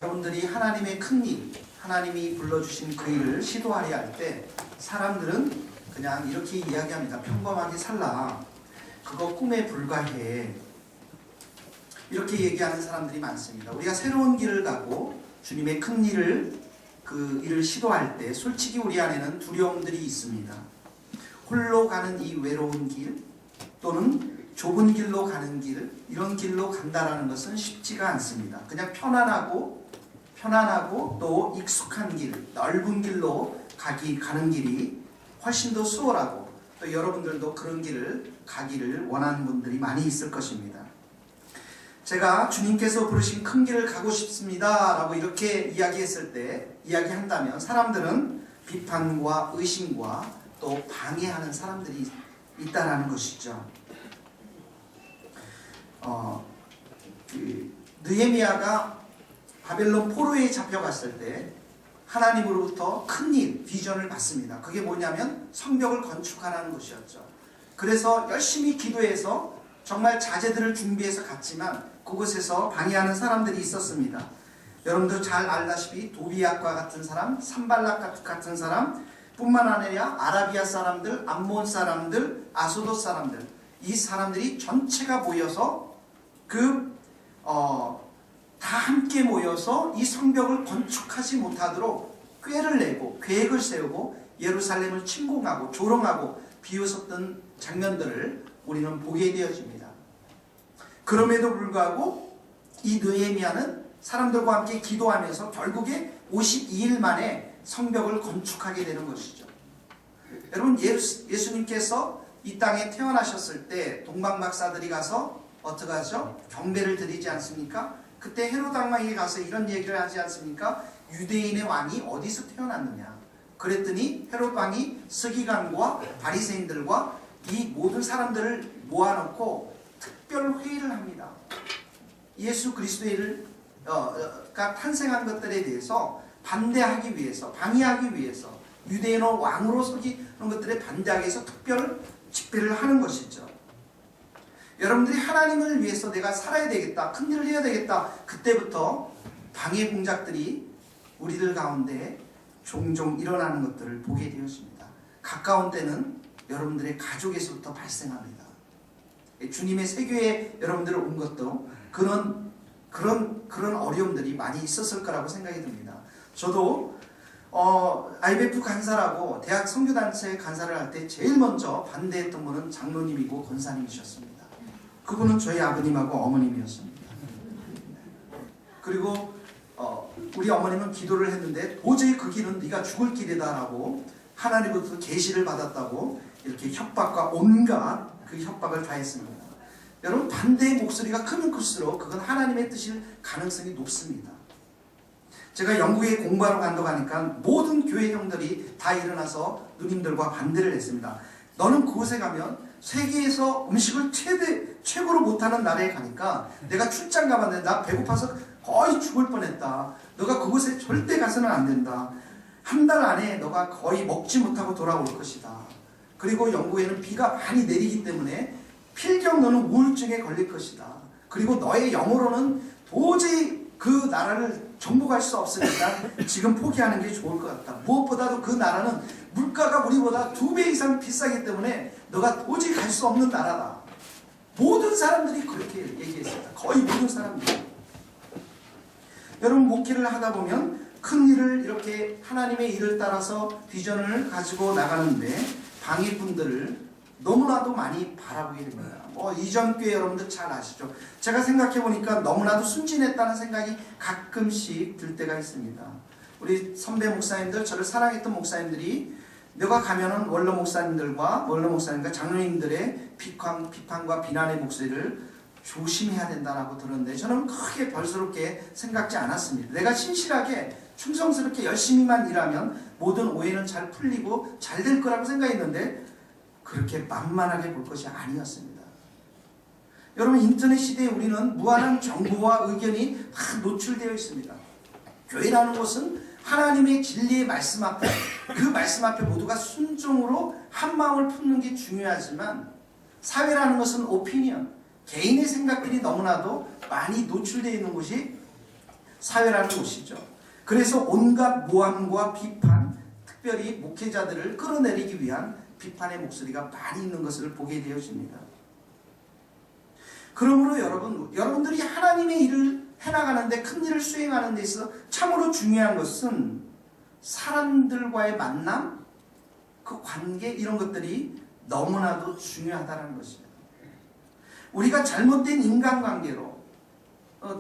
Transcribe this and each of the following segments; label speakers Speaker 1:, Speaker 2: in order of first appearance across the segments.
Speaker 1: 여러분들이 하나님의 큰 일, 하나님이 불러주신 그 일을 시도하려 할 때 사람들은 그냥 이렇게 이야기합니다. 평범하게 살라. 그거 꿈에 불과해. 이렇게 얘기하는 사람들이 많습니다. 우리가 새로운 길을 가고 주님의 큰 일을 그 일을 시도할 때 솔직히 우리 안에는 두려움들이 있습니다. 홀로 가는 이 외로운 길 또는 좁은 길로 가는 길, 이런 길로 간다라는 것은 쉽지가 않습니다. 그냥 편안하고 또 익숙한 길, 넓은 길로 가는 길이 훨씬 더 수월하고 또 여러분들도 그런 길을 가기를 원하는 분들이 많이 있을 것입니다. 제가 주님께서 부르신 큰 길을 가고 싶습니다 라고 이렇게 이야기한다면 사람들은 비판과 의심과 또 방해하는 사람들이 있다라는 것이죠. 느헤미야가 바벨론 포로에 잡혀갔을 때 하나님으로부터 큰 일, 비전을 받습니다. 그게 뭐냐면 성벽을 건축하라는 것이었죠. 그래서 열심히 기도해서 정말 자재들을 준비해서 갔지만 그곳에서 방해하는 사람들이 있었습니다. 여러분들 잘 알다시피 도비앗과 같은 사람, 산발락 같은 사람 뿐만 아니라 아라비아 사람들, 암몬 사람들, 아소도 사람들, 이 사람들이 전체가 모여서 다 함께 모여서 이 성벽을 건축하지 못하도록 꾀를 내고 계획을 세우고 예루살렘을 침공하고 조롱하고 비웃었던 장면들을 우리는 보게 되어집니다. 그럼에도 불구하고 이 느헤미야는 사람들과 함께 기도하면서 결국에 52일 만에 성벽을 건축하게 되는 것이죠. 여러분, 예수님께서 이 땅에 태어나셨을 때 동방박사들이 가서 어떻게 하죠? 경배를 드리지 않습니까? 그때 헤롯 왕에게 가서 이런 얘기를 하지 않습니까? 유대인의 왕이 어디서 태어났느냐? 그랬더니 헤롯 왕이 서기관과 바리새인들과 이 모든 사람들을 모아놓고 특별 회의를 합니다. 예수 그리스도가 탄생한 것들에 대해서 반대하기 위해서, 방해하기 위해서, 유대인의 왕으로 서기는 것들에 반대하기 위해서 특별 집회를 하는 것이죠. 여러분들이 하나님을 위해서 내가 살아야 되겠다, 큰 일을 해야 되겠다, 그때부터 방해 공작들이 우리들 가운데 종종 일어나는 것들을 보게 되었습니다. 가까운 때는 여러분들의 가족에서부터 발생합니다. 주님의 세교에 여러분들을 온 것도 그런 어려움들이 많이 있었을 거라고 생각이 듭니다. 저도 IBF 간사라고 대학 선교단체 간사를 할 때 제일 먼저 반대했던 분은 장로님이고 권사님이셨습니다. 그분은 저희 아버님하고 어머님이었습니다. 그리고 우리 어머님은 기도를 했는데 도저히 그 길은 네가 죽을 길이다라고 하나님으로부터 계시를 받았다고 이렇게 협박과 온갖 그 협박을 다 했습니다. 여러분, 반대의 목소리가 크면 클수록 그건 하나님의 뜻일 가능성이 높습니다. 제가 영국에 공부하러 간다고 하니까 모든 교회 형들이 다 일어나서 누님들과 반대를 했습니다. 너는 그곳에 가면 세계에서 음식을 최고로 못하는 나라에 가니까 내가 출장 가봤는데 나 배고파서 거의 죽을 뻔했다. 너가 그곳에 절대 가서는 안 된다. 한 달 안에 너가 거의 먹지 못하고 돌아올 것이다. 그리고 영국에는 비가 많이 내리기 때문에 필경 너는 우울증에 걸릴 것이다. 그리고 너의 영어로는 도저히 그 나라를 정복할 수 없으니까 지금 포기하는 게 좋을 것 같다. 무엇보다도 그 나라는 물가가 우리보다 2배 이상 비싸기 때문에 너가 도저히 갈 수 없는 나라다. 모든 사람들이 그렇게 얘기했습니다. 거의 모든 사람들이. 여러분, 목회를 하다 보면 큰 일을 이렇게 하나님의 일을 따라서 비전을 가지고 나가는데 방해꾼들을 너무나도 많이 바라보게 됩니다. 이전 교회 여러분들 잘 아시죠? 제가 생각해보니까 너무나도 순진했다는 생각이 가끔씩 들 때가 있습니다. 우리 선배 목사님들, 저를 사랑했던 목사님들이 내가 가면은 원로 목사님과 장로님들의 비판과 비난의 목소리를 조심해야 된다라고 들었는데 저는 크게 벌스럽게 생각지 않았습니다. 내가 신실하게 충성스럽게 열심히만 일하면 모든 오해는 잘 풀리고 잘 될 거라고 생각했는데 그렇게 만만하게 볼 것이 아니었습니다. 여러분, 인터넷 시대에 우리는 무한한 정보와 의견이 다 노출되어 있습니다. 교회라는 것은 하나님의 진리의 말씀 앞에, 그 말씀 앞에 모두가 순종으로 한 마음을 품는 게 중요하지만 사회라는 것은 오피니언, 개인의 생각들이 너무나도 많이 노출되어 있는 곳이 사회라는 곳이죠. 그래서 온갖 모함과 비판, 특별히 목회자들을 끌어내리기 위한 비판의 목소리가 많이 있는 것을 보게 되어집니다. 그러므로 여러분들이 하나님의 일을 해나가는데, 큰 일을 수행하는 데 있어서 참으로 중요한 것은 사람들과의 만남, 그 관계, 이런 것들이 너무나도 중요하다는 것입니다. 우리가 잘못된 인간관계로,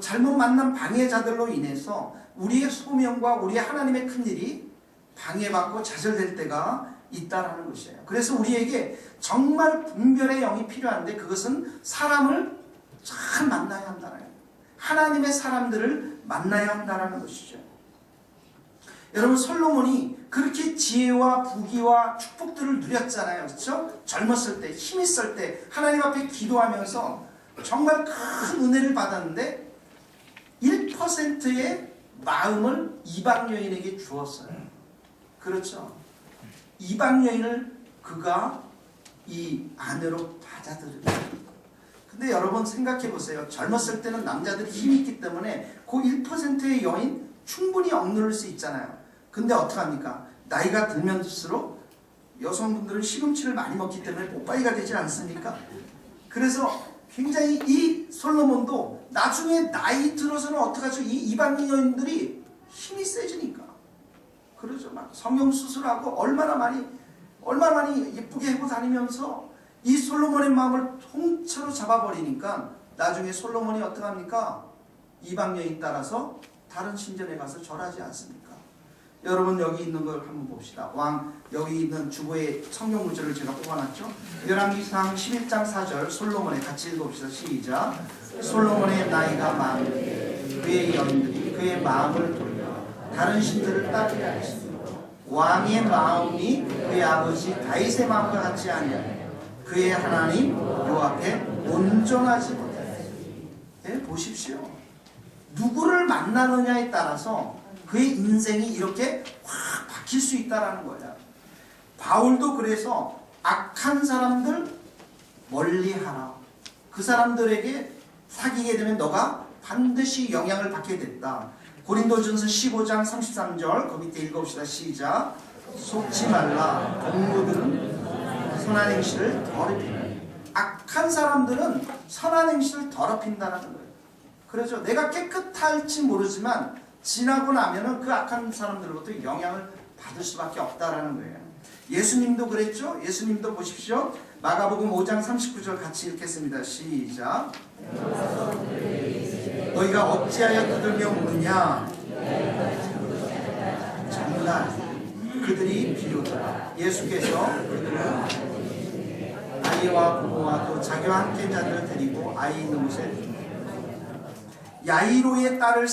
Speaker 1: 잘못 만난 방해자들로 인해서 우리의 소명과 우리의 하나님의 큰일이 방해받고 좌절될 때가 있다라는 것이에요. 그래서 우리에게 정말 분별의 영이 필요한데, 그것은 사람을 잘 만나야 한다는 거예요. 하나님의 사람들을 만나야 한다는 것이죠. 여러분, 솔로몬이 그렇게 지혜와 부귀와 축복들을 누렸잖아요. 그렇죠? 젊었을 때, 힘 있을 때 하나님 앞에 기도하면서 정말 큰 은혜를 받았는데 1%의 마음을 이방 여인에게 주었어요. 그렇죠? 이방 여인을 그가 이 아내로 받아들였어요. 근데 여러분 생각해 보세요. 젊었을 때는 남자들이 힘이 있기 때문에 그 1%의 여인 충분히 억누를 수 있잖아요. 근데 어떡합니까? 나이가 들면 들수록 여성분들은 시금치를 많이 먹기 때문에 뽀빠이가 되지 않습니까? 그래서 굉장히 이 솔로몬도 나중에 나이 들어서는 어떡하죠? 이 이방 여인들이 힘이 세지니까. 그러죠. 막 성형수술하고 얼마나 많이 예쁘게 하고 다니면서 이 솔로몬의 마음을 통째로 잡아버리니까 나중에 솔로몬이 어떡합니까? 이방 여인 따라서 다른 신전에 가서 절하지 않습니까? 여러분, 여기 있는 걸 한번 봅시다. 여기 있는 주보의 성경 문제를 제가 뽑아놨죠. 열왕기상 11장 4절 솔로몬의 같이 읽어봅시다. 시작. 솔로몬의 나이가 많은데 그의 여인들이 그의 마음을 돌려 다른 신들을 따르게 하였습니다. 왕의 마음이 그의 아버지 다윗의 마음과 같지 아니하며 그의 하나님 여호와께 온전하지 못하였습니다. 네, 보십시오. 누구를 만나느냐에 따라서 그의 인생이 이렇게 확 바뀔 수 있다는 거예요. 바울도 그래서 악한 사람들 멀리하라. 그 사람들에게 사귀게 되면 너가 반드시 영향을 받게 됐다. 고린도전서 15장 33절 그 밑에 읽어봅시다. 시작. 속지 말라. 동무들은 선한 행실을 더럽힌다. 악한 사람들은 선한 행실을 더럽힌다는 거예요. 그렇죠. 내가 깨끗할지 모르지만 지나고 나면은 그 악한 사람들로부터 영향을 받을 수밖에 없다라는 거예요. 예수님도 그랬죠. 예수님도 보십시오. 마가복음 5장 39절 같이 읽겠습니다. 시작. 너희가 어찌하여 두들겨 묻느냐? 정말 그들이 비로다. 예수께서 그들을 아이와 부모와 또 자기와 함께 자들을 데리고 아이 있는 곳에 야이로의 딸을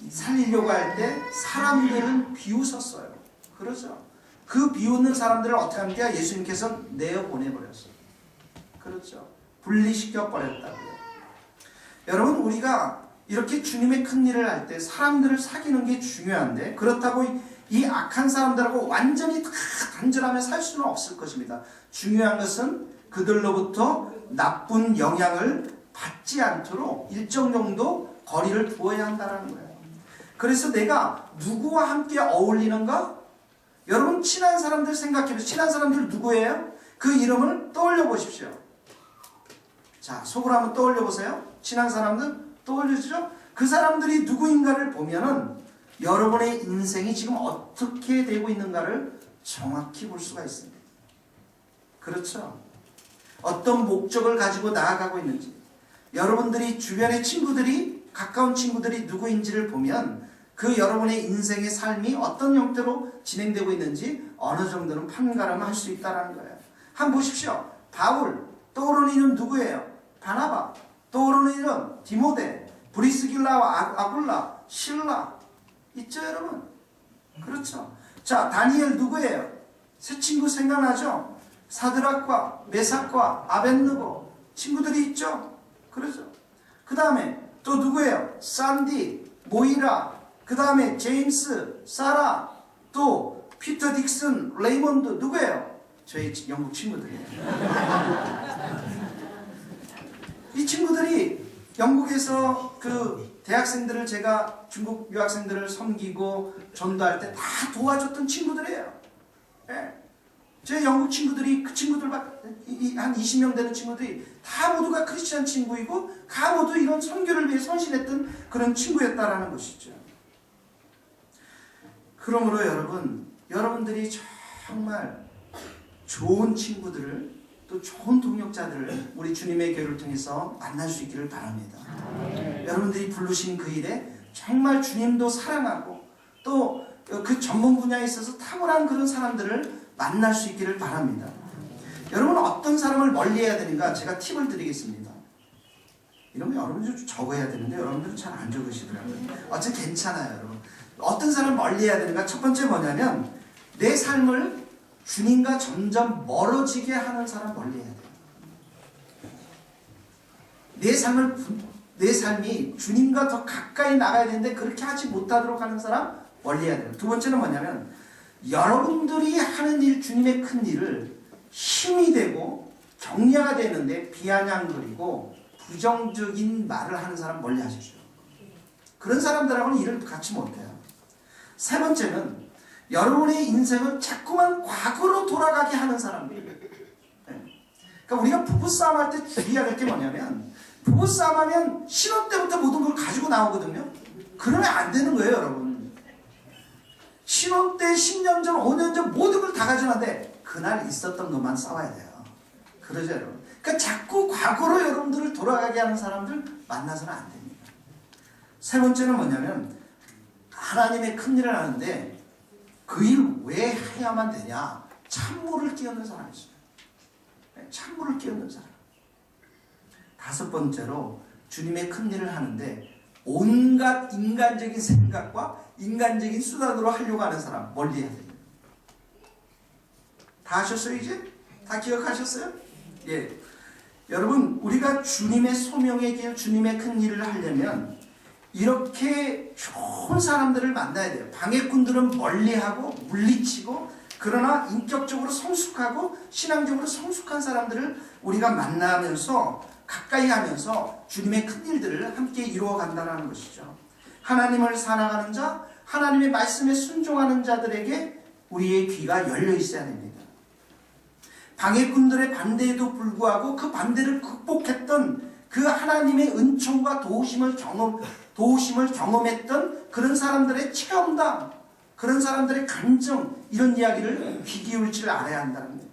Speaker 1: 살리려고 할 때 사람들은 비웃었어요. 그렇죠. 그 비웃는 사람들을 어떻게 합니까? 예수님께서 내어보내버렸어요. 그렇죠. 분리시켜 버렸다고요. 여러분, 우리가 이렇게 주님의 큰 일을 할 때 사람들을 사귀는 게 중요한데, 그렇다고 이 악한 사람들하고 완전히 다 단절하며 살 수는 없을 것입니다. 중요한 것은 그들로부터 나쁜 영향을 받지 않도록 일정 정도 거리를 두어야 한다는 거예요. 그래서 내가 누구와 함께 어울리는가? 여러분, 친한 사람들 생각해보세요. 친한 사람들 누구예요? 그 이름을 떠올려 보십시오. 자, 속으로 한번 떠올려 보세요. 친한 사람들 떠올리시죠? 그 사람들이 누구인가를 보면은 여러분의 인생이 지금 어떻게 되고 있는가를 정확히 볼 수가 있습니다. 그렇죠? 어떤 목적을 가지고 나아가고 있는지, 여러분들이 주변의 친구들이, 가까운 친구들이 누구인지를 보면 그 여러분의 인생의 삶이 어떤 형태로 진행되고 있는지 어느 정도는 판가름할 수 있다는 거예요. 한번 보십시오. 바울, 떠오르는 이름 누구예요? 바나바. 떠오르는 이름 디모데, 브리스길라와 아굴라, 실라. 있죠, 여러분? 그렇죠. 자, 다니엘 누구예요? 새 친구 생각나죠? 사드락과 메삭과 아벳느고 친구들이 있죠? 그렇죠. 그 다음에 또 누구예요? 산디, 모이라, 그 다음에 제임스, 사라, 또 피터 딕슨, 레이먼드. 누구예요? 저희 영국 친구들이에요. 이 친구들이 영국에서 그 대학생들을 제가 중국 유학생들을 섬기고 전도할 때 다 도와줬던 친구들이에요. 예. 제 영국 친구들이 그 친구들 한 20명 되는 친구들이 다 모두가 크리스찬 친구이고 다 모두 이런 선교를 위해 헌신했던 그런 친구였다라는 것이죠. 그러므로 여러분들이 정말 좋은 친구들을 또 좋은 동역자들을 우리 주님의 교회를 통해서 만날 수 있기를 바랍니다. 여러분들이 부르신 그 일에 정말 주님도 사랑하고 또 그 전문 분야에 있어서 탁월한 그런 사람들을 만날 수 있기를 바랍니다. 여러분 어떤 사람을 멀리해야 되는가 제가 팁을 드리겠습니다. 이러면 여러분들 좀 적어야 되는데 여러분들은 잘 안 적으시더라고요. 어차피 괜찮아요. 여러분 어떤 사람을 멀리해야 되는가 첫 번째 뭐냐면 내 삶을 주님과 점점 멀어지게 하는 사람 멀리해야 돼요. 내 삶이 주님과 더 가까이 나가야 되는데 그렇게 하지 못하도록 하는 사람 멀리해야 돼요. 두 번째는 뭐냐면 여러분들이 하는 일, 주님의 큰 일을 힘이 되고 격려가 되는데 비아냥거리고 부정적인 말을 하는 사람 멀리 하십시오. 그런 사람들하고는 일을 같이 못해요. 세 번째는 여러분의 인생을 자꾸만 과거로 돌아가게 하는 사람들. 그러니까 우리가 부부싸움 할 때 주의해야 될 게 뭐냐면 부부싸움 하면 신혼 때부터 모든 걸 가지고 나오거든요. 그러면 안 되는 거예요, 여러분. 신혼 때 10년 전, 5년 전 모든 걸 다 가져왔는데 그날 있었던 것만 싸워야 돼요. 그러죠, 여러분. 그러니까 자꾸 과거로 여러분들을 돌아가게 하는 사람들 만나서는 안 됩니다. 세 번째는 뭐냐면 하나님의 큰 일을 하는데 그 일 왜 해야만 되냐? 찬물을 끼얹는 사람이 있어요. 찬물을 끼얹는 사람. 다섯 번째로 주님의 큰 일을 하는데 온갖 인간적인 생각과 인간적인 수단으로 하려고 하는 사람 멀리 해야 됩니다. 다 하셨어요 이제? 다 기억하셨어요? 예. 여러분 우리가 주님의 소명의 길 주님의 큰 일을 하려면 이렇게 좋은 사람들을 만나야 돼요. 방해꾼들은 멀리하고 물리치고 그러나 인격적으로 성숙하고 신앙적으로 성숙한 사람들을 우리가 만나면서 가까이 하면서 주님의 큰 일들을 함께 이루어 간다는 것이죠. 하나님을 사랑하는 자, 하나님의 말씀에 순종하는 자들에게 우리의 귀가 열려 있어야 됩니다. 방해꾼들의 반대에도 불구하고 그 반대를 극복했던 그 하나님의 은총과 도우심을 경험했던 그런 사람들의 체험담, 그런 사람들의 감정, 이런 이야기를 귀 기울일 줄 알아야 한다는 거예요.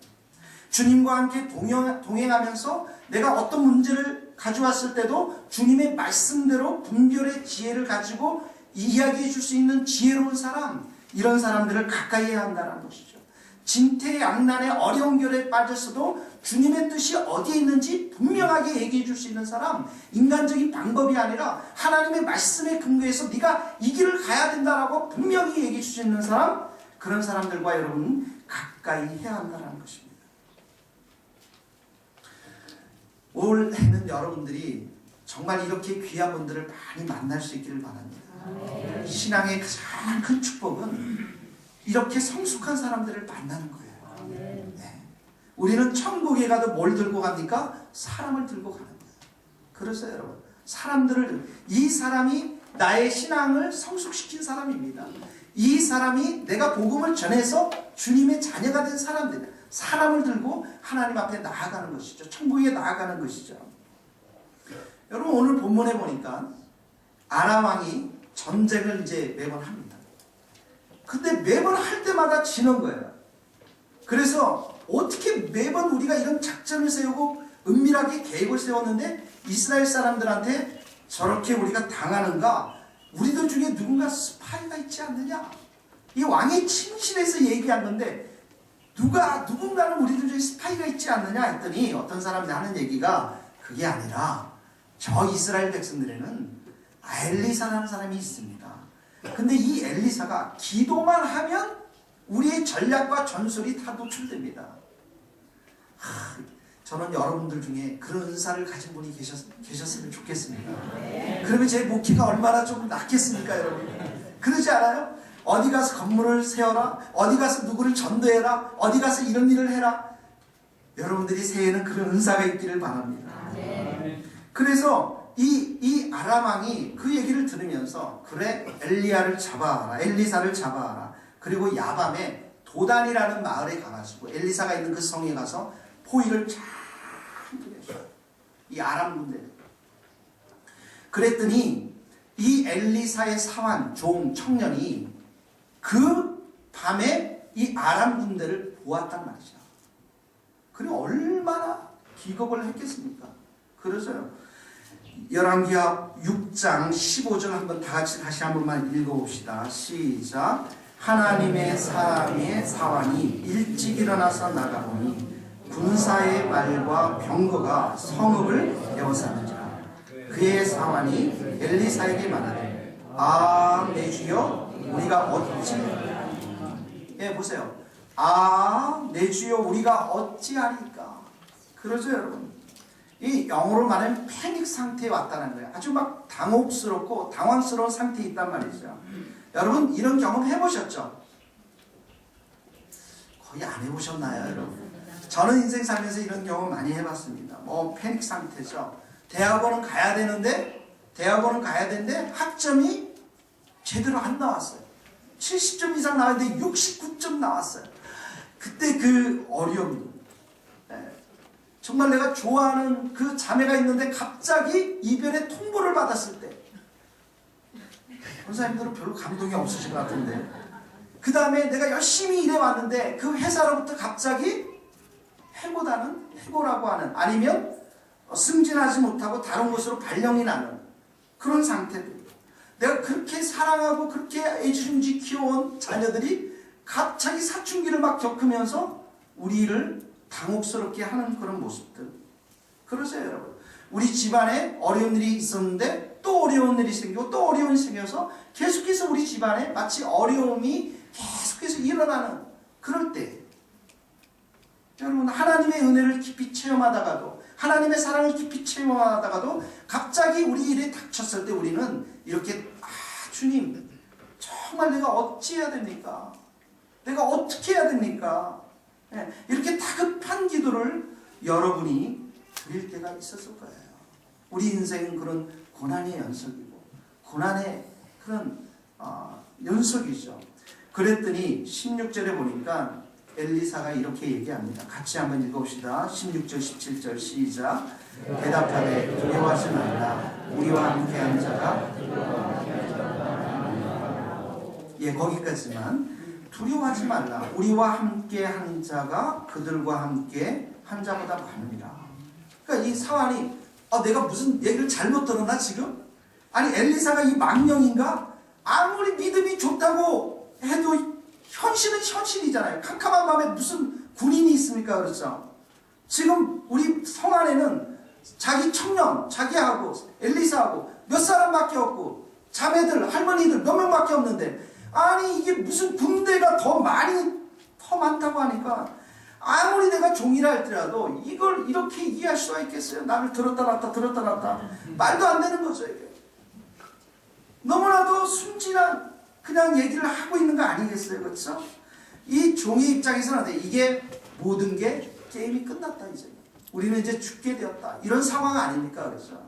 Speaker 1: 주님과 함께 동행하면서 내가 어떤 문제를 가져왔을 때도 주님의 말씀대로 분별의 지혜를 가지고 이야기해 줄 수 있는 지혜로운 사람, 이런 사람들을 가까이 해야 한다는 것이죠. 진퇴양난의 어려운 결에 빠졌어도 주님의 뜻이 어디에 있는지 분명하게 얘기해 줄 수 있는 사람, 인간적인 방법이 아니라 하나님의 말씀에 근거해서 네가 이 길을 가야 된다라고 분명히 얘기해 줄 수 있는 사람, 그런 사람들과 여러분 가까이 해야 한다는 것입니다. 올해는 여러분들이 정말 이렇게 귀한 분들을 많이 만날 수 있기를 바랍니다. 신앙의 가장 큰 축복은 이렇게 성숙한 사람들을 만나는 거예요. 네. 우리는 천국에 가도 뭘 들고 갑니까? 사람을 들고 가는 거예요. 그래서 여러분, 이 사람이 나의 신앙을 성숙시킨 사람입니다. 이 사람이 내가 복음을 전해서 주님의 자녀가 된 사람들, 사람을 들고 하나님 앞에 나아가는 것이죠. 천국에 나아가는 것이죠. 여러분 오늘 본문에 보니까 아람 왕이 전쟁을 이제 매번 합니다. 근데 매번 할 때마다 지는 거예요. 그래서 어떻게 매번 우리가 이런 작전을 세우고 은밀하게 계획을 세웠는데 이스라엘 사람들한테 저렇게 우리가 당하는가? 우리들 중에 누군가 스파이가 있지 않느냐? 이 왕이 침실에서 얘기한 건데 누군가는 우리들 중에 스파이가 있지 않느냐 했더니 어떤 사람들이 하는 얘기가 그게 아니라 저 이스라엘 백성들에는 엘리사라는 사람이 있습니다. 근데 이 엘리사가 기도만 하면 우리의 전략과 전술이 다 노출됩니다. 저는 여러분들 중에 그런 은사를 가진 분이 계셨으면 좋겠습니다. 그러면 제 목회가 얼마나 좀 낫겠습니까, 여러분? 그러지 않아요? 어디 가서 건물을 세워라, 어디 가서 누구를 전도해라, 어디 가서 이런 일을 해라. 여러분들이 새해에는 그런 은사가 있기를 바랍니다. 그래서 이 아람 왕이 그 얘기를 들으면서 그래 엘리야를 잡아라, 엘리사를 잡아라. 그리고 야밤에 도단이라는 마을에 가가지고 엘리사가 있는 그 성에 가서 포위를 잘 두겠어요. 이 아람 군대. 그랬더니 이 엘리사의 사환, 종, 청년이 그 밤에 이 아람 군대를 보았단 말이죠. 그래 얼마나 기겁을 했겠습니까? 그래서요. 열왕기하 6장 15절 한번 다시 한 번만 읽어봅시다. 시작. 하나님의 사람의 사환이 일찍 일어나서 나가보니 군사의 말과 병거가 성읍을 에워쌌는지라. 그의 사환이 엘리사에게 말하되 아 내 주여 우리가 어찌 보세요. 아 내 주여 우리가 어찌하리까. 그러죠 여러분. 이 영어로 말하면 패닉 상태에 왔다는 거예요. 아주 막 당혹스럽고 당황스러운 상태에 있단 말이죠. 여러분 이런 경험 해보셨죠? 거의 안 해보셨나요 여러분? 저는 인생 살면서 이런 경험 많이 해봤습니다. 뭐 패닉 상태죠. 대학원은 가야 되는데 학점이 제대로 안 나왔어요. 70점 이상 나왔는데 69점 나왔어요. 그때 그 어려움. 정말 내가 좋아하는 그 자매가 있는데 갑자기 이별의 통보를 받았을 때 권사님들은 별로 감동이 없으실 것 같은데 그 다음에 내가 열심히 일해왔는데 그 회사로부터 갑자기 해고라고 하는 아니면 승진하지 못하고 다른 곳으로 발령이 나는 그런 상태들. 내가 그렇게 사랑하고 그렇게 애지중지 키워온 자녀들이 갑자기 사춘기를 막 겪으면서 우리를 당혹스럽게 하는 그런 모습들. 그러세요 여러분. 우리 집안에 어려운 일이 있었는데 또 어려운 일이 생기고 또 어려운 일이 생겨서 계속해서 우리 집안에 마치 어려움이 계속해서 일어나는 그럴 때 여러분 하나님의 은혜를 깊이 체험하다가도 하나님의 사랑을 깊이 체험하다가도 갑자기 우리 일에 닥쳤을 때 우리는 이렇게 주님 정말 내가 어찌해야 됩니까? 내가 어떻게 해야 됩니까? 이렇게 다급한 기도를 여러분이 드릴 때가 있었을 거예요. 우리 인생은 그런 고난의 연속이고 고난의 그런 연속이죠. 그랬더니 16절에 보니까 엘리사가 이렇게 얘기합니다. 같이 한번 읽어봅시다. 16절 17절 시작. 대답하되 두려워하지 말라. 우리와 함께하는 자가 거기까지만. 두려워하지 말라. 우리와 함께 한 자가 그들과 함께 한 자보다 많으니라. 그러니까 이 사환이 내가 무슨 얘기를 잘못 들었나 지금? 아니 엘리사가 이 망령인가? 아무리 믿음이 좋다고 해도 현실은 현실이잖아요. 캄캄한 밤에 무슨 군인이 있습니까? 그렇죠? 지금 우리 성 안에는 자기 청년, 자기하고 엘리사하고 몇 사람밖에 없고 자매들, 할머니들 몇 명밖에 없는데 아니 이게 무슨 군대가 더 많다고 하니까 아무리 내가 종이라 할지라도 이걸 이렇게 이해할 수가 있겠어요? 나를 들었다 놨다 말도 안 되는 거죠 이게. 너무나도 순진한 그냥 얘기를 하고 있는 거 아니겠어요? 그렇죠? 이 종의 입장에서는 이게 모든 게 게임이 끝났다 이제. 우리는 이제 죽게 되었다. 이런 상황 아닙니까? 그렇죠?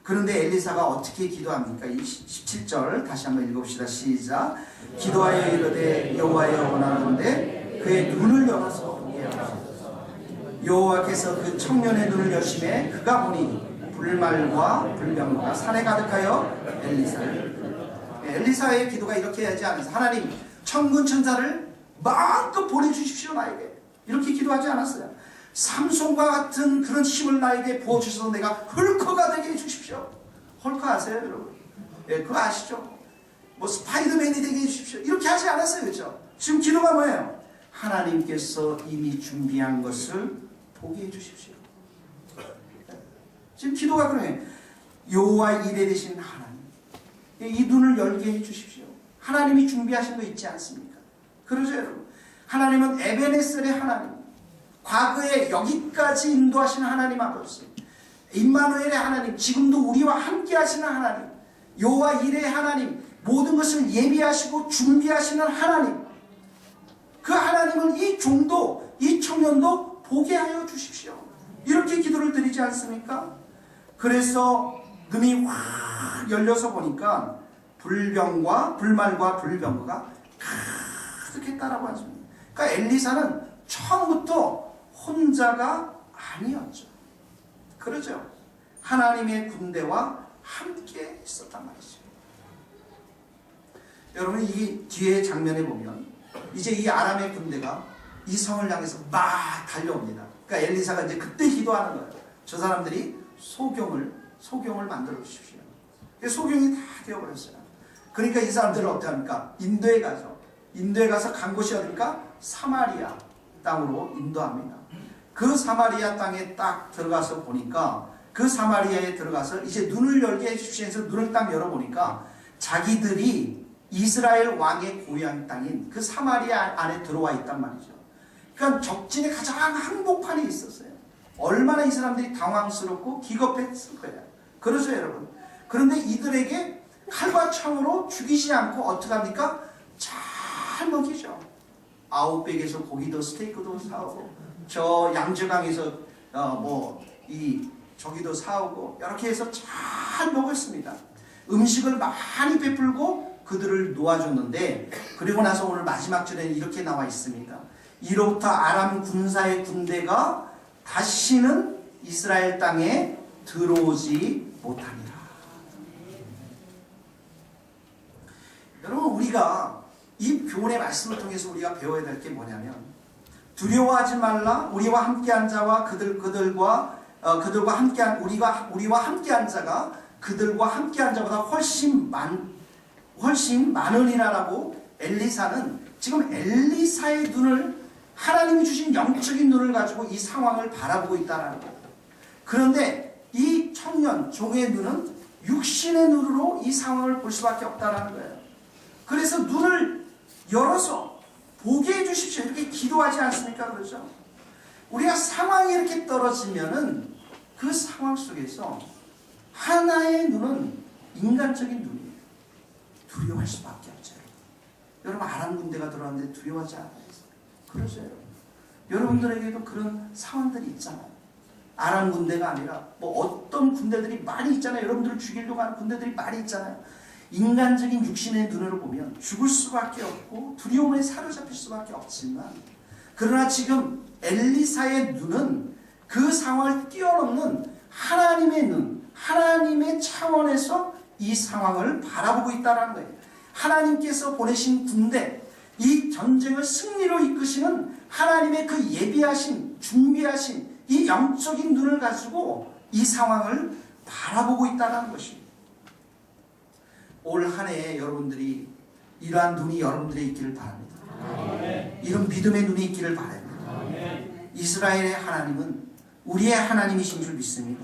Speaker 1: 그런데 엘리사가 어떻게 기도합니까? 이 17절 다시 한번 읽어봅시다. 시작. 기도하여 이르되 여호와여 원하건대 그의 눈을 열어서 보게 하소서. 여호와께서 그 청년의 눈을 여심해 그가 보니 불말과 불병거가 산에 가득하여 엘리사의 기도가 이렇게 하지 않았어요. 하나님 천군 천사를 마음껏 보내주십시오 나에게. 이렇게 기도하지 않았어요. 삼손과 같은 그런 힘을 나에게 부어주셔서 내가 헐커가 되게 해주십시오. 헐커 아세요 여러분? 그거 아시죠? 뭐 스파이더맨이 되게 해주십시오. 이렇게 하지 않았어요. 그렇죠? 지금 기도가 뭐예요? 하나님께서 이미 준비한 것을 보게 해주십시오. 지금 기도가 그러네요. 여호와 이레 되신 하나님, 이 눈을 열게 해주십시오. 하나님이 준비하신 거 있지 않습니까? 그러죠 여러분? 하나님은 에베네셀의 하나님, 과거에 여기까지 인도하시는 하나님 아버지, 임마누엘의 하나님, 지금도 우리와 함께 하시는 하나님, 여호와 이레의 하나님, 모든 것을 예비하시고 준비하시는 하나님, 그 하나님을 이 종도, 이 청년도 보게 하여 주십시오. 이렇게 기도를 드리지 않습니까? 그래서 눈이 확 열려서 보니까 불말과 불병거가 가득했다라고 하십니다. 그러니까 엘리사는 처음부터 혼자가 아니었죠. 그러죠. 하나님의 군대와 함께 있었단 말이죠. 여러분, 이 뒤에 장면에 보면 이제 이 아람의 군대가 이 성을 향해서 막 달려옵니다. 그러니까 엘리사가 이제 그때 기도하는 거예요. 저 사람들이 소경을 만들어 주십시오. 소경이 다 되어버렸어요. 그러니까 이 사람들은 어떻게 합니까? 인도에 가죠. 인도에 가서 간 곳이 어딜까? 사마리아 땅으로 인도합니다. 그 사마리아 땅에 딱 들어가서 보니까, 그 사마리아에 들어가서 이제 눈을 열게 해주십시오 해서 눈을 딱 열어보니까 자기들이 이스라엘 왕의 고향 땅인 그 사마리아 안에 들어와 있단 말이죠. 그러니까 적진의 가장 한복판에 있었어요. 얼마나 이 사람들이 당황스럽고 기겁했을 거예요. 그렇죠, 여러분. 그런데 이들에게 칼과 창으로 죽이지 않고 어떻게 합니까? 잘 먹이죠. 아웃백에서 고기도 스테이크도 사오고, 저 양저강에서 저기도 사오고, 이렇게 해서 잘 먹었습니다. 음식을 많이 베풀고 그들을 놓아줬는데, 그리고 나서 오늘 마지막 절에는 이렇게 나와 있습니다. 이로부터 아람 군사의 군대가 다시는 이스라엘 땅에 들어오지 못하니라. 여러분, 우리가 이 교훈의 말씀을 통해서 우리가 배워야 될 게 뭐냐면, 두려워하지 말라. 우리와 함께한 자와 우리와 함께한 자가 그들과 함께한 자보다 훨씬 많으리라라고 엘리사는 지금 엘리사의 눈을, 하나님이 주신 영적인 눈을 가지고 이 상황을 바라보고 있다라는 거예요. 그런데 이 청년 종의 눈은 육신의 눈으로 이 상황을 볼 수밖에 없다라는 거예요. 그래서 눈을 열어서 보게 해주십시오, 이렇게 기도하지 않습니까? 그렇죠? 우리가 상황이 이렇게 떨어지면은 그 상황 속에서 하나의 눈은 인간적인 눈이에요. 두려워할 수밖에 없죠. 여러분, 아람 군대가 들어왔는데 두려워하지 않아요? 그렇죠, 여러분. 여러분들에게도 그런 상황들이 있잖아요. 아람 군대가 아니라 어떤 군대들이 많이 있잖아요. 여러분들을 죽이려고 하는 군대들이 많이 있잖아요. 인간적인 육신의 눈으로 보면 죽을 수밖에 없고 두려움에 사로잡힐 수밖에 없지만, 그러나 지금 엘리사의 눈은 그 상황을 뛰어넘는 하나님의 눈, 하나님의 차원에서 이 상황을 바라보고 있다는 거예요. 하나님께서 보내신 군대, 이 전쟁을 승리로 이끄시는 하나님의 그 예비하신, 준비하신 이 영적인 눈을 가지고 이 상황을 바라보고 있다는 것입니다. 올 한 해에 여러분들이 이러한 눈이 여러분들의 있기를 바랍니다. 이런 믿음의 눈이 있기를 바랍니다. 이스라엘의 하나님은 우리의 하나님이신 줄 믿습니다.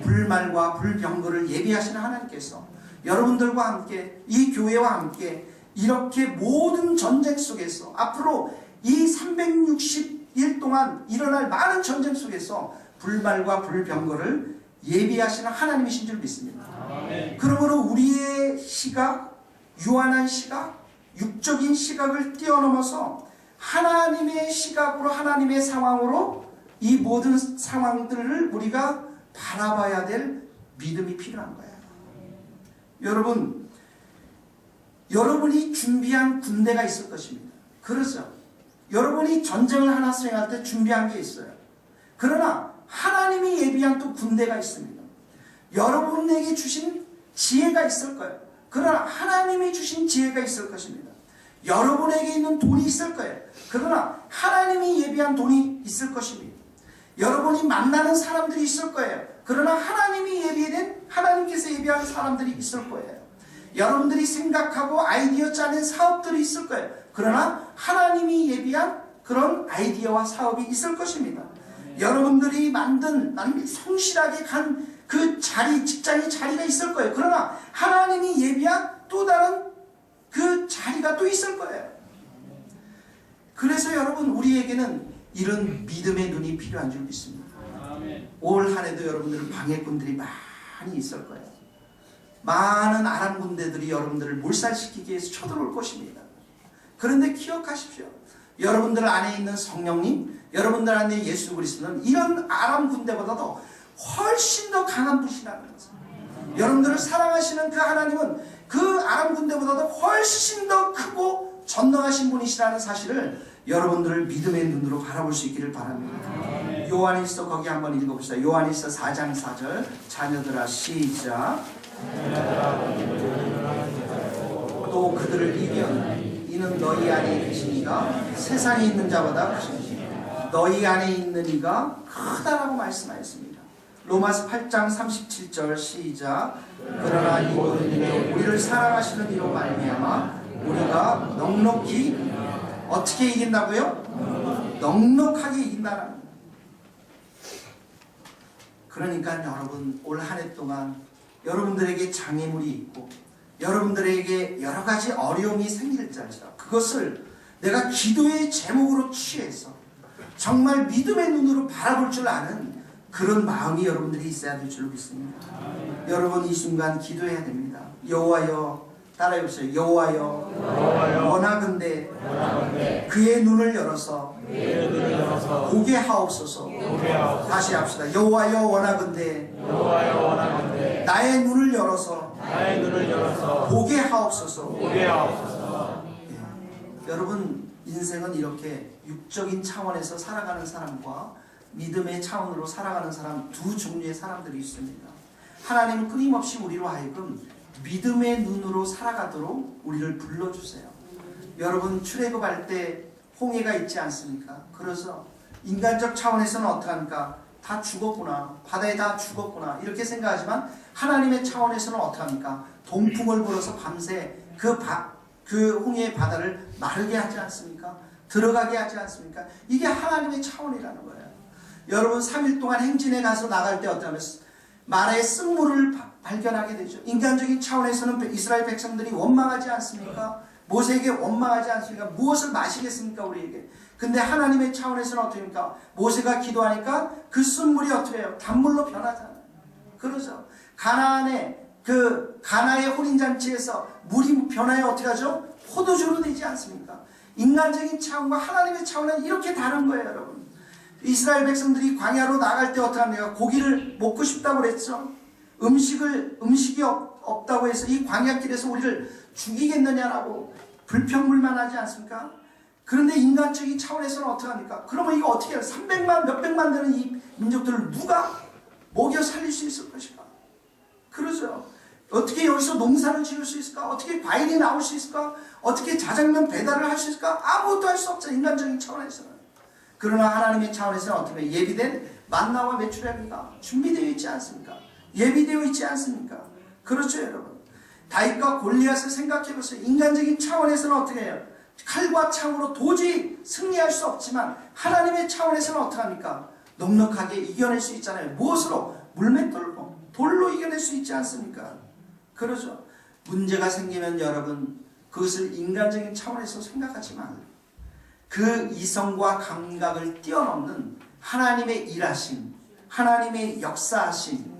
Speaker 1: 불말과 불병거를 예비하시는 하나님께서 여러분들과 함께, 이 교회와 함께 이렇게 모든 전쟁 속에서 앞으로 이 360일 동안 일어날 많은 전쟁 속에서 불말과 불병거를 예비하시는 하나님이신 줄 믿습니다. 그러므로 우리의 시각, 유한한 시각, 육적인 시각을 뛰어넘어서 하나님의 시각으로, 하나님의 상황으로 이 모든 상황들을 우리가 바라봐야 될 믿음이 필요한 거예요. 여러분, 여러분이 준비한 군대가 있을 것입니다. 그렇죠? 여러분이 전쟁을 하나 수행할 때 준비한 게 있어요. 그러나 하나님이 예비한 또 군대가 있습니다. 여러분에게 주신 지혜가 있을 거예요. 그러나 하나님이 주신 지혜가 있을 것입니다. 여러분에게 있는 돈이 있을 거예요. 그러나 하나님이 예비한 돈이 있을 것입니다. 여러분이 만나는 사람들이 있을 거예요. 그러나 하나님께서 예비한 사람들이 있을 거예요. 여러분들이 생각하고 아이디어 짜낸 사업들이 있을 거예요. 그러나 하나님이 예비한 그런 아이디어와 사업이 있을 것입니다. 여러분들이 만든 성실하게 간 그 직장의 자리가 있을 거예요. 그러나 하나님이 예비한 또 다른 그 자리가 또 있을 거예요. 그래서 여러분, 우리에게는 이런 믿음의 눈이 필요한 줄 믿습니다. 올 한 해도 여러분들은 방해꾼들이 많이 있을 거예요. 많은 아람 군대들이 여러분들을 몰살시키기 위해서 쳐들어올 것입니다. 그런데 기억하십시오. 여러분들 안에 있는 성령님, 여러분들 안에 예수 그리스도는 이런 아람 군대보다도 훨씬 더 강한 분이라는 것입니다. 여러분들을 사랑하시는 그 하나님은 그 아람 군대보다도 훨씬 더 크고 전능하신 분이시라는 사실을 여러분들을 믿음의 눈으로 바라볼 수 있기를 바랍니다. 요한일서 거기 한번 읽어봅시다. 요한일서 4장 4절. 자녀들아 시작. 또 그들을 이기었나니 이는 너희 안에 계신 이가 세상에 있는 자보다 크시니 너희 안에 있는 이가 크다라고 말씀하였습니다. 로마서 8장 37절 시작. 그러나 이 모든 일에 우리를 사랑하시는 이로 말미암아 우리가 넉넉히 어떻게 이긴다고요? 넉넉하게 이긴다라는 거예요. 그러니까 여러분 올 한 해 동안 여러분들에게 장애물이 있고 여러분들에게 여러 가지 어려움이 생길지라도 그것을 내가 기도의 제목으로 취해서 정말 믿음의 눈으로 바라볼 줄 아는 그런 마음이 여러분들이 있어야 될 줄로 믿습니다. 여러분 이 순간 기도해야 됩니다. 여호와여, 따라해보세요. 여호와여, 원하건대 그의 눈을 열어서 보게 하옵소서. 다시 합시다. 여호와여, 원하건대 나의 눈을 열어서 보게 하옵소서. 여러분 인생은 이렇게 육적인 차원에서 살아가는 사람과 믿음의 차원으로 살아가는 사람 두 종류의 사람들이 있습니다. 하나님은 끊임없이 우리로 하여금 믿음의 눈으로 살아가도록 우리를 불러주세요. 여러분 출애굽할 때 홍해가 있지 않습니까? 그래서 인간적 차원에서는 어떡합니까? 다 죽었구나. 바다에 다 죽었구나. 이렇게 생각하지만 하나님의 차원에서는 어떡합니까? 동풍을 불어서 밤새 그 홍해의 바다를 마르게 하지 않습니까? 들어가게 하지 않습니까? 이게 하나님의 차원이라는 거예요. 여러분 3일 동안 행진에 가서 나갈 때 어떠하면 마라의 쓴물을 발견하게 되죠. 인간적인 차원에서는 이스라엘 백성들이 원망하지 않습니까? 모세에게 원망하지 않습니까? 무엇을 마시겠습니까 우리에게? 근데 하나님의 차원에서는 어떻습니까? 모세가 기도하니까 그 쓴물이 어떻게 해요? 단물로 변하잖아요. 그러죠. 가나의 혼인잔치에서 물이 변하여 어떻게 하죠? 포도주로 되지 않습니까? 인간적인 차원과 하나님의 차원은 이렇게 다른 거예요, 여러분. 이스라엘 백성들이 광야로 나갈 때 어떻게 합니까? 고기를 먹고 싶다고 그랬죠. 음식이 없다고 해서 이 광야길에서 우리를 죽이겠느냐라고 불평불만하지 않습니까? 그런데 인간적인 차원에서는 어떻게 합니까? 그러면 이거 어떻게 해요? 300만 몇백만 되는 이 민족들을 누가 먹여 살릴 수 있을 것인가? 그러죠. 어떻게 여기서 농사를 지을 수 있을까? 어떻게 과일이 나올 수 있을까? 어떻게 자장면 배달을 할 수 있을까? 아무것도 할 수 없죠. 인간적인 차원에서는. 그러나 하나님의 차원에서는 어떻게 해요? 예비된 만나와 메추라기가 준비되어 있지 않습니까? 예비되어 있지 않습니까? 그렇죠, 여러분. 다윗과 골리앗을 생각해보세요. 인간적인 차원에서는 어떻게 해요? 칼과 창으로 도저히 승리할 수 없지만 하나님의 차원에서는 어떻게 합니까? 넉넉하게 이겨낼 수 있잖아요. 무엇으로? 물맷돌로, 돌로 이겨낼 수 있지 않습니까? 그러죠. 문제가 생기면 여러분 그것을 인간적인 차원에서 생각하지 말아요. 그 이성과 감각을 뛰어넘는 하나님의 일하심, 하나님의 역사하심,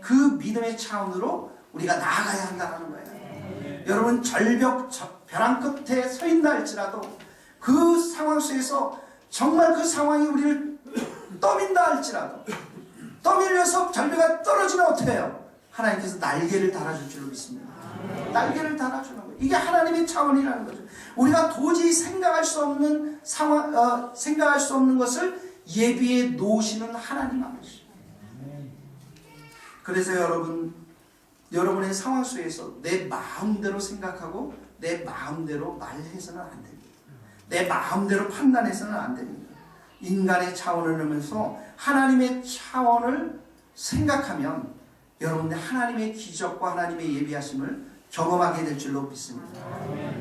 Speaker 1: 그 믿음의 차원으로 우리가 나아가야 한다는 거예요. 여러분 벼랑 끝에 서 있다 할지라도 그 상황 속에서 정말 그 상황이 우리를 떠민다 할지라도 떠밀려서 절벽가 떨어지면 어떻게 해요? 하나님께서 날개를 달아줄 줄로 믿습니다. 날개를 달아주는 거예요. 이게 하나님의 차원이라는 거죠. 우리가 도저히 생각할 수 없는 상황, 생각할 수 없는 것을 예비해 놓으시는 하나님 아버지. 그래서 여러분의 상황 속에서 내 마음대로 생각하고 내 마음대로 말해서는 안 됩니다. 내 마음대로 판단해서는 안 됩니다. 인간의 차원을 넘어서 하나님의 차원을 생각하면 여러분들 하나님의 기적과 하나님의 예비하심을 경험하게 될 줄로 믿습니다.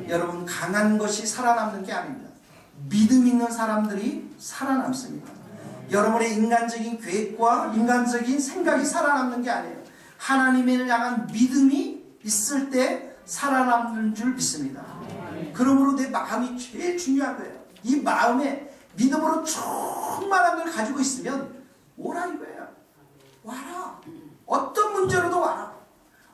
Speaker 1: 여러분 강한 것이 살아남는 게 아닙니다. 믿음 있는 사람들이 살아남습니다. 여러분의 인간적인 계획과 인간적인 생각이 살아남는 게 아니에요. 하나님을 향한 믿음이 있을 때 살아남는 줄 믿습니다. 그러므로 내 마음이 제일 중요한 거예요. 이 마음에 믿음으로 충만한 걸 가지고 있으면 오라 이거예요. 와라. 어떤 문제로도 와라.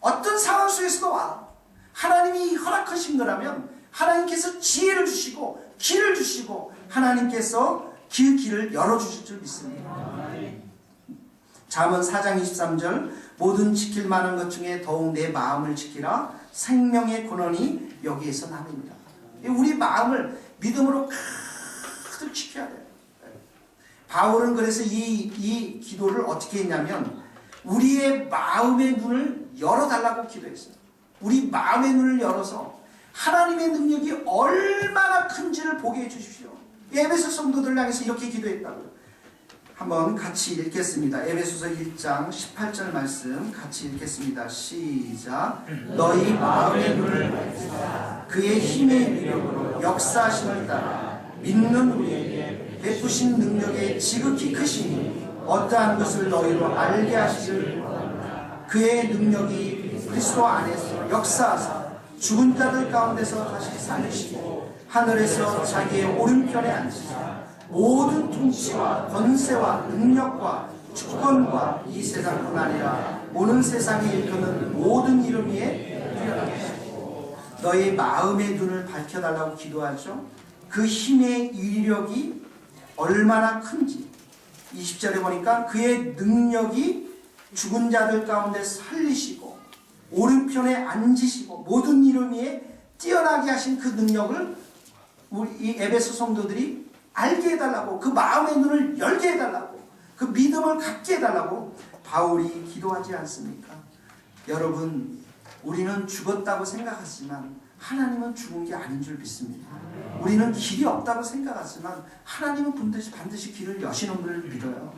Speaker 1: 어떤 상황 속에서도 와라. 하나님이 허락하신 거라면 하나님께서 지혜를 주시고 길을 주시고 하나님께서 그 길을 열어주실 줄 믿습니다. 잠언 4장 23절 모든 지킬 만한 것 중에 더욱 내 마음을 지키라. 생명의 근원이 여기에서 남입니다. 우리 마음을 믿음으로 가득 지켜야 돼요. 바울은 그래서 이 기도를 어떻게 했냐면 우리의 마음의 눈을 열어달라고 기도했어요. 우리 마음의 눈을 열어서 하나님의 능력이 얼마나 큰지를 보게 해주십시오. 에베소 성도들을 향해서 이렇게 기도했다고요. 한번 같이 읽겠습니다. 에베소서 1장 18절 말씀 같이 읽겠습니다. 시작. 너희 마음의 눈을 밝히사 그의 힘의 위력으로 역사하심을 따라 믿는 우리에게 베푸신 능력의 지극히 크시니 어떠한 것을 너희로 알게 하시길 원합니다. 그의 능력이 그리스도 안에서 역사하사 죽은 자들 가운데서 다시 살리시고 하늘에서 자기의 오른편에 앉으사 모든 통치와 권세와 능력과 주권과 이 세상뿐 아니라 오는 세상에 일컫는 모든 이름 위에 뛰어나게 하시고 너희 마음의 눈을 밝혀달라고 기도하죠. 그 힘의 위력이 얼마나 큰지 20절에 보니까 그의 능력이 죽은 자들 가운데 살리시고 오른편에 앉으시고 모든 이름 위에 뛰어나게 하신 그 능력을 우리 이 에베소 성도들이 알게 해달라고, 그 마음의 눈을 열게 해달라고, 그 믿음을 갖게 해달라고 바울이 기도하지 않습니까? 여러분, 우리는 죽었다고 생각하지만 하나님은 죽은 게 아닌 줄 믿습니다. 우리는 길이 없다고 생각하지만 하나님은 반드시 길을 여시는 걸 믿어요.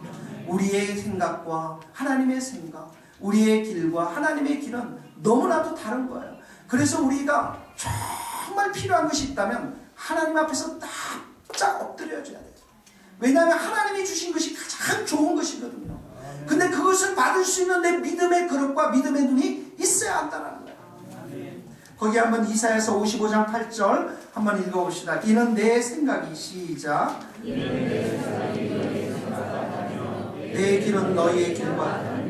Speaker 1: 우리의 생각과 하나님의 생각, 우리의 길과 하나님의 길은 너무나도 다른 거예요. 그래서 우리가 정말 필요한 것이 있다면 하나님 앞에서 딱 엎드려줘야 돼요. 왜냐하면 하나님이 주신 것이 가장 좋은 것이거든요. 근데 그것을 받을 수 있는 내 믿음의 그릇과 믿음의 눈이 있어야 한다는 거예요. 거기 한번 이사야서 55장 8절 한번 읽어봅시다. 이는 내 생각이 시작. 내 길은 너희의 길과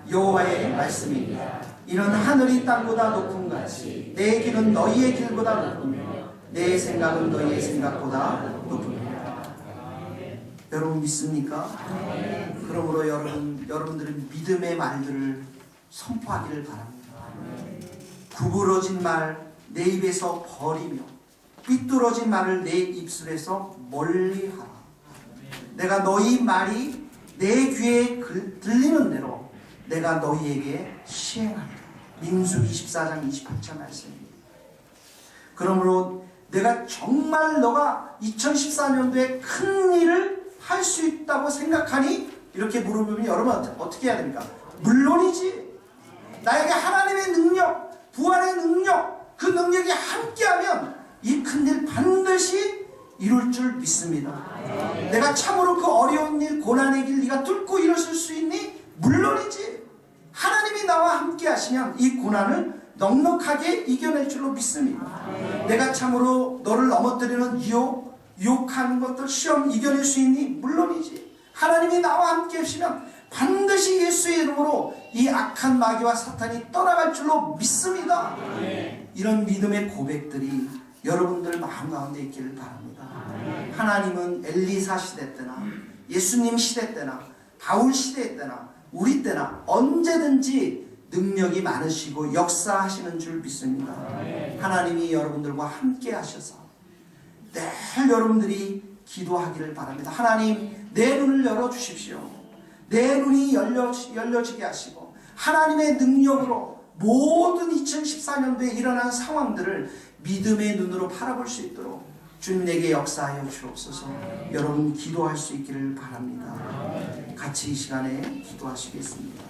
Speaker 1: 여호와의 말씀이니라. 이는 하늘이 땅보다 높은 같이 내 길은 너희의 길보다 높으며 내 생각은 너희의 생각보다 높으며. 여러분 믿습니까? 그러므로 여러분들은 믿음의 말들을 선포하기를 바랍니다. 구부러진 말 내 입에서 버리며 삐뚤어진 말을 내 입술에서 멀리하라. 내가 너희 말이 내 귀에 들리는 대로 내가 너희에게 시행하리라. 민수기 24장 28절 말씀입니다. 그러므로 내가 정말 너가 2014년도에 큰 일을 할 수 있다고 생각하니? 이렇게 물어보면 여러분 어떻게 해야 됩니까? 물론이지. 나에게 하나님의 능력, 부활의 능력, 그 능력이 함께하면 이 큰 일 반드시 이룰 줄 믿습니다. 내가 참으로 그 어려운 일, 고난의 길 네가 뚫고 일어설 수 있니? 물론이지. 하나님이 나와 함께 하시면 이 고난을 넉넉하게 이겨낼 줄로 믿습니다. 내가 참으로 너를 넘어뜨리는 유혹하는 것들 시험 이겨낼 수 있니? 물론이지. 하나님이 나와 함께 하시면 반드시 예수의 이름으로 이 악한 마귀와 사탄이 떠나갈 줄로 믿습니다. 이런 믿음의 고백들이 여러분들 마음 가운데 있기를 바랍니다. 하나님은 엘리사 시대 때나 예수님 시대 때나 바울 시대 때나 우리 때나 언제든지 능력이 많으시고 역사하시는 줄 믿습니다. 하나님이 여러분들과 함께 하셔서 늘 여러분들이 기도하기를 바랍니다. 하나님, 내 눈을 열어주십시오. 내 눈이 열려지게 하시고 하나님의 능력으로 모든 2014년도에 일어난 상황들을 믿음의 눈으로 바라볼 수 있도록 주님 내게 역사하여 주옵소서. 여러분 기도할 수 있기를 바랍니다. 같이 이 시간에 기도하시겠습니다.